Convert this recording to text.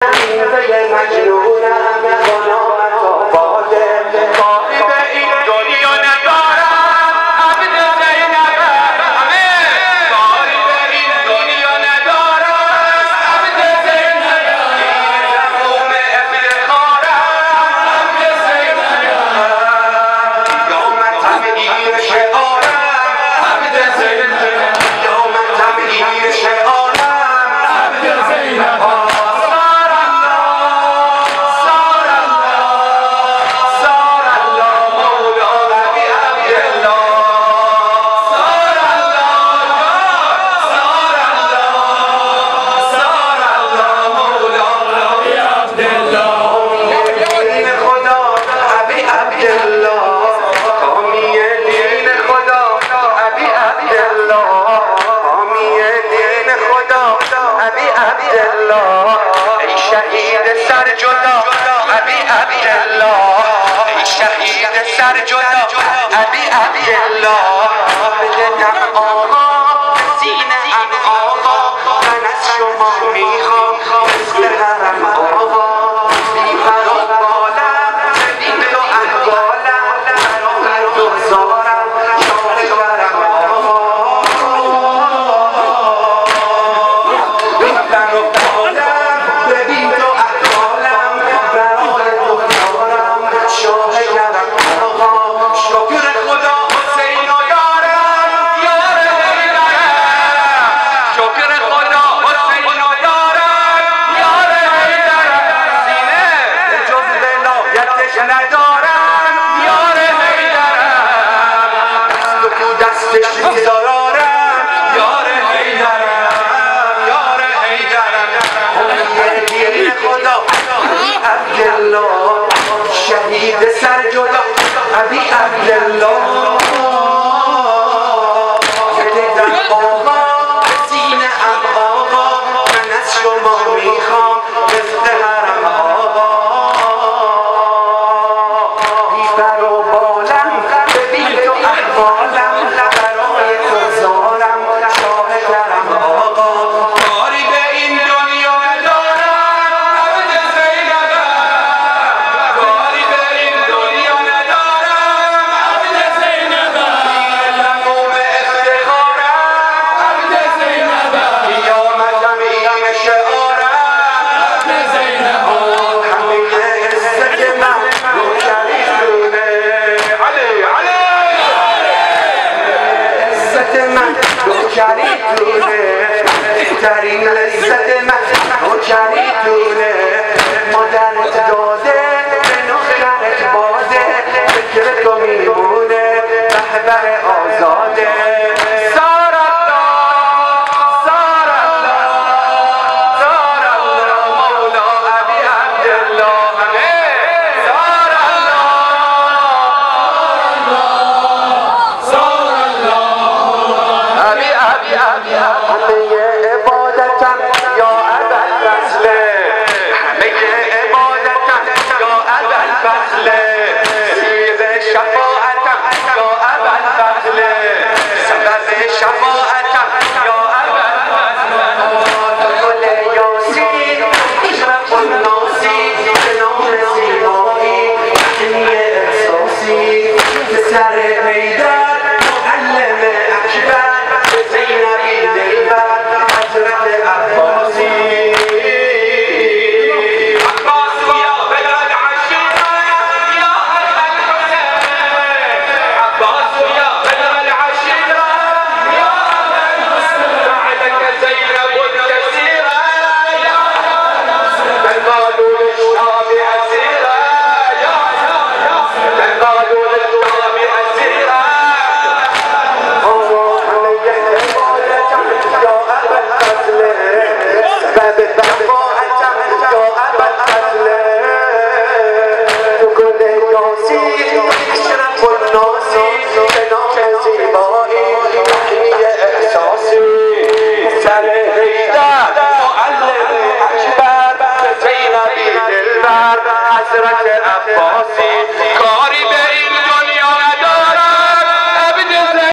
ای شهید سر جدا ابی عبدالله، ای شهید سر جدا ابی عبدالله. بدم آقا سینه ام آقا، من از شما میخوام مثل حرم آقا. بی فرا بالم ببین تو احوالم، برای دوزارم شاه برم آقا. شهید سر جدا ابی عبدالله، بدم آقا سینه ام آقا، من از شما میخوام مثل حرم آقا. بی پر و بالم ببین تو احوالم، برای تو زارم شاه کرم آقا. کاری به این دنیا ندارم عبد زینبم، کاری به این دنیا ندارم عبد زینبم. تموم افتخارم عبد زینبم، قیامتم این شعارم عبد زینبم. همه عزت من روشنی خونه علی علی، عزت من روشنی خونه، بهترین